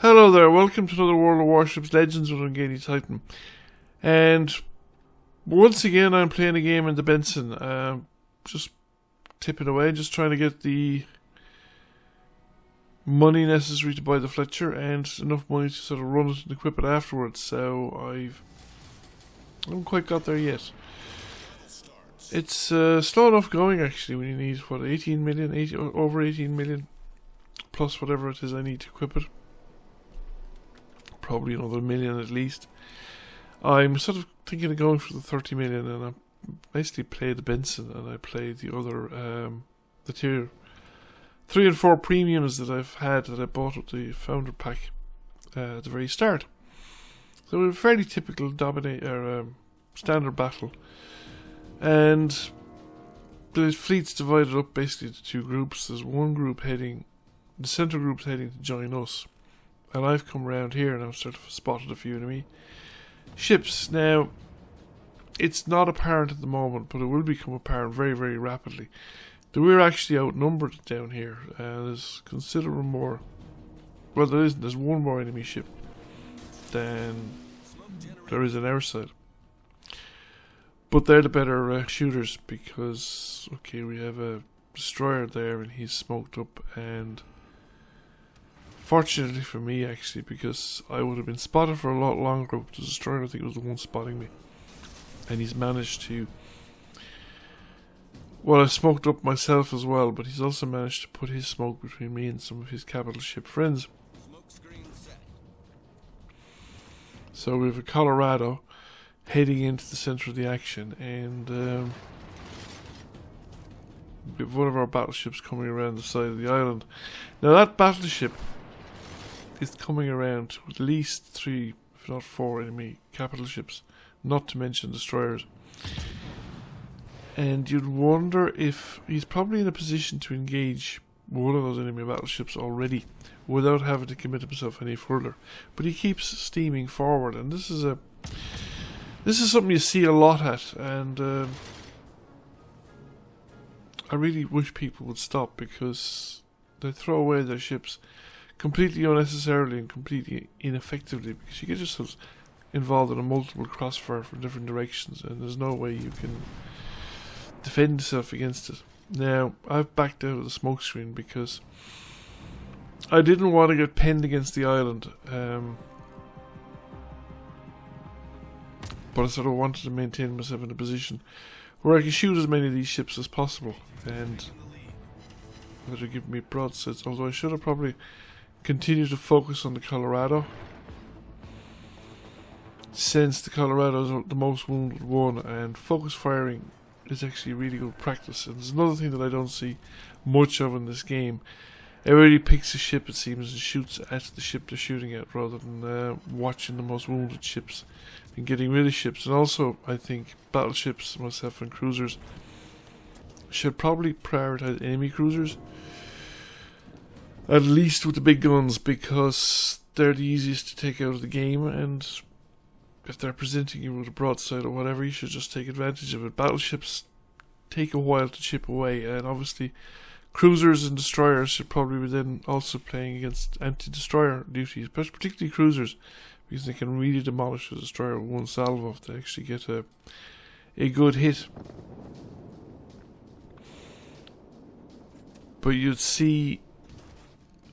Hello there, welcome to another World of Warships Legends with Ungainly Titan. And once again I'm playing a game in the Benson. Just tipping away, just trying to get the money necessary to buy the Fletcher and enough money to sort of run it and equip it afterwards. So I haven't quite got there yet. It's slow enough going actually when you need, what, 18 million, over 18 million plus whatever it is I need to equip it. Probably another million at least. I'm sort of thinking of going for the 30 million, and I basically play the Benson and I play the other, the tier 3 and 4 premiums that I've had that I bought with the founder pack at the very start. So a fairly typical standard battle, and the fleet's divided up basically into two groups. There's one group heading, the central group's heading to join us. And I've come around here and I've sort of spotted a few enemy ships. Now, it's not apparent at the moment, but it will become apparent very, very rapidly that we're actually outnumbered down here. There's considerable more. Well, there isn't. There's one more enemy ship than there is on our side. But they're the better shooters because, okay, we have a destroyer there and he's smoked up, and fortunately for me, actually, because I would have been spotted for a lot longer with the destroyer. I think it was the one spotting me. And he's managed to... Well, I've smoked up myself as well, but he's also managed to put his smoke between me and some of his capital ship friends. So we have a Colorado heading into the center of the action, and we have one of our battleships coming around the side of the island. Now that battleship is coming around to at least 3, if not 4 enemy capital ships, not to mention destroyers. And you'd wonder if he's probably in a position to engage one of those enemy battleships already without having to commit himself any further. But he keeps steaming forward, and this is something you see a lot at, and I really wish people would stop, because they throw away their ships completely unnecessarily and completely ineffectively, because you get yourselves involved in a multiple crossfire from different directions, and there's no way you can defend yourself against it. Now, I've backed out of the smoke screen because I didn't want to get penned against the island, but I sort of wanted to maintain myself in a position where I could shoot as many of these ships as possible, and that would give me broadsides, although I should have probably continue to focus on the Colorado, since the Colorado is the most wounded one, and focus firing is actually really good practice. And there's another thing that I don't see much of in this game. Everybody picks a ship, it seems, and shoots at the ship they're shooting at, rather than watching the most wounded ships and getting rid of ships. And also, I think battleships, myself and cruisers, should probably prioritize enemy cruisers, at least with the big guns, because they're the easiest to take out of the game, and if they're presenting you with a broadside or whatever, you should just take advantage of it. Battleships take a while to chip away, and obviously cruisers and destroyers should probably be then also playing against anti-destroyer duties, but particularly cruisers, because they can really demolish a destroyer with one salvo if they actually get a good hit. But you'd see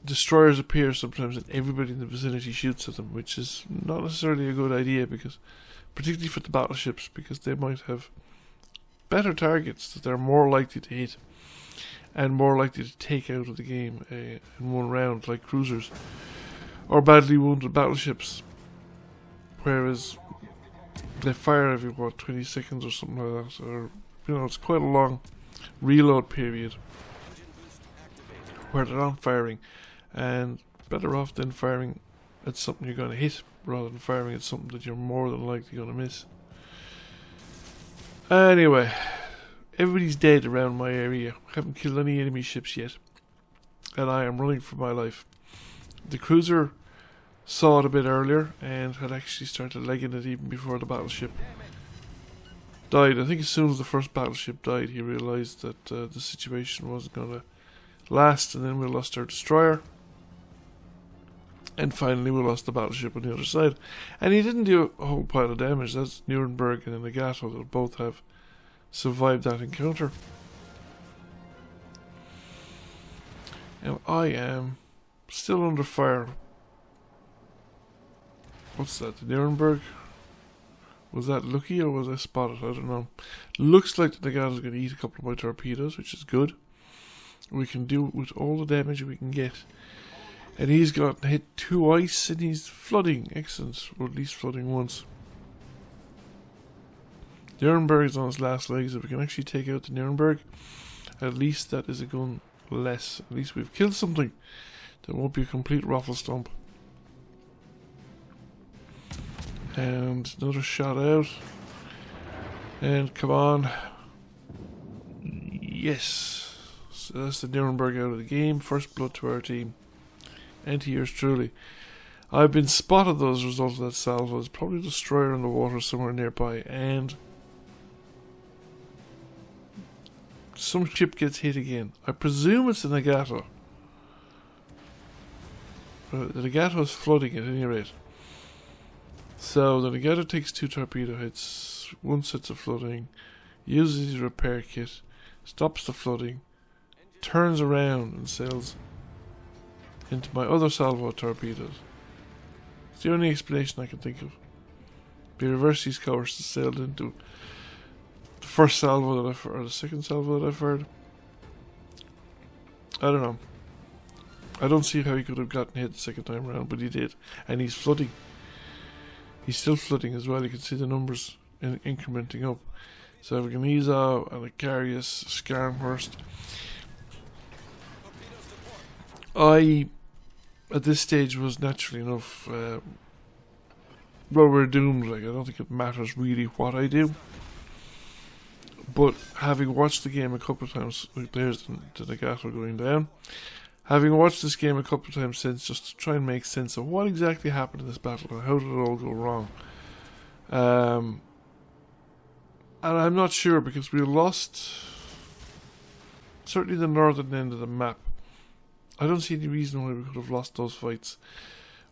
destroyers appear sometimes and everybody in the vicinity shoots at them, which is not necessarily a good idea, because particularly for the battleships, because they might have better targets that they're more likely to hit and more likely to take out of the game in one round, like cruisers or badly wounded battleships, whereas they fire every 20 seconds or something like that, or it's quite a long reload period where they're not firing, and better off than firing at something you're going to hit rather than firing at something that you're more than likely going to miss. Anyway, everybody's dead around my area. I haven't killed any enemy ships yet, and I am running for my life. The cruiser saw it a bit earlier and had actually started legging it even before the battleship died. I think as soon as the first battleship died, he realised that the situation wasn't going to last, and then we lost our destroyer. And finally we lost the battleship on the other side. And he didn't do a whole pile of damage. That's Nuremberg and Nagato that both have survived that encounter. And I am still under fire. What's that? The Nuremberg? Was that lucky or was I spotted? I don't know. Looks like the Nagato's going to eat a couple of my torpedoes, which is good. We can do it with all the damage we can get. And he's got hit 2 ice and he's flooding. Excellent. Or at least flooding once. Nuremberg is on his last legs. If we can actually take out the Nuremberg, at least that is a gun less. At least we've killed something. That won't be a complete raffle stomp. And another shot out. And come on. Yes. So that's the Nuremberg out of the game. First blood to our team. And to yours truly. I've been spotted though as a result of that salvo. It's probably a destroyer in the water somewhere nearby. And some ship gets hit again. I presume it's the Nagato. The Nagato is flooding at any rate. So the Nagato takes 2 torpedo hits, 1 set of flooding, uses his repair kit, stops the flooding, turns around and sails into my other salvo of torpedoes. It's the only explanation I can think of. He reversed his course and sailed into the first salvo that I fired, or the second salvo that I fired. I don't know. I don't see how he could have gotten hit the second time around, but he did. And he's flooding. He's still flooding as well. You can see the numbers incrementing up. So we can ease out and Icarius, Scarnhurst. I, at this stage, was naturally enough. Well, we're doomed. Like, I don't think it matters really what I do. But having watched the game a couple of times, like there's the Nagato going down. Having watched this game a couple of times since, just to try and make sense of what exactly happened in this battle and how did it all go wrong. And I'm not sure because we lost certainly the northern end of the map. I don't see any reason why we could have lost those fights.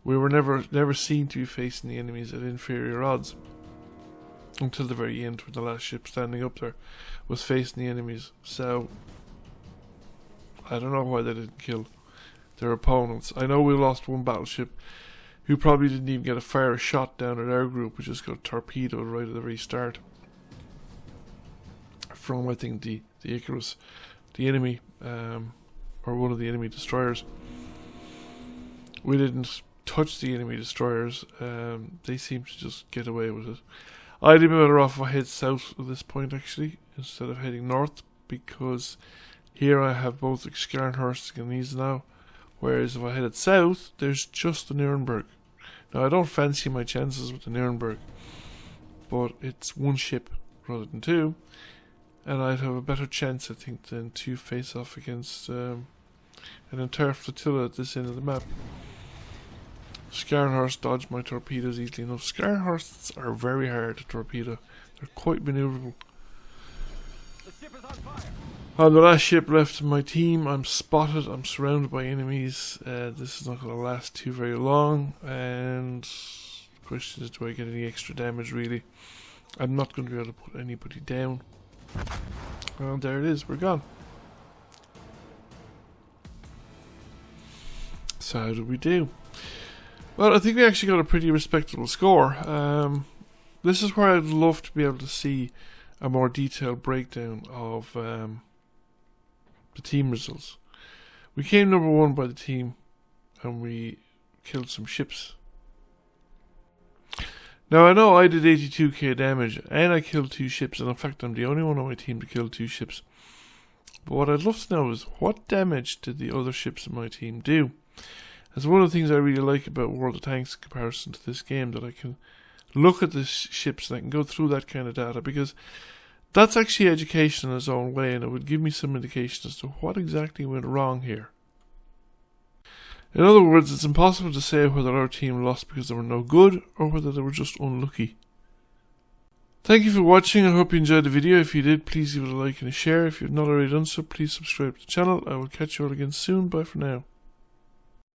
We were never seen to be facing the enemies at inferior odds until the very end when the last ship standing up there was facing the enemies. So I don't know why they didn't kill their opponents. I know we lost 1 battleship who probably didn't even get a fire shot down at our group, which just got torpedoed right at the very start. From, I think, the Icarus, the enemy, or one of the enemy destroyers. We didn't touch the enemy destroyers. They seemed to just get away with it. I'd be better off if I head south at this point, actually, instead of heading north, because here I have both Scarnhurst and these now, whereas if I headed south, there's just the Nuremberg. Now, I don't fancy my chances with the Nuremberg, but it's 1 ship rather than 2, and I'd have a better chance, I think, than to face off against an entire flotilla at this end of the map. Scarnhurst dodged my torpedoes easily enough. Scarnhursts are very hard to torpedo. They're quite maneuverable. I'm the last ship left in my team. I'm spotted. I'm surrounded by enemies. This is not going to last too very long. And the question is, do I get any extra damage really? I'm not going to be able to put anybody down. And there it is. We're gone. So how did we do? Well, I think we actually got a pretty respectable score. This is where I'd love to be able to see a more detailed breakdown of the team results. We came number 1 by the team and we killed some ships. Now I know I did 82k damage and I killed 2 ships, and in fact I'm the only one on my team to kill 2 ships. But what I'd love to know is what damage did the other ships in my team do? That's one of the things I really like about World of Tanks in comparison to this game, that I can look at the ships and I can go through that kind of data, because that's actually education in its own way, and it would give me some indication as to what exactly went wrong here. In other words, it's impossible to say whether our team lost because they were no good or whether they were just unlucky. Thank you for watching. I hope you enjoyed the video. If you did, please give it a like and a share. If you've not already done so, please subscribe to the channel. I will catch you all again soon. Bye for now.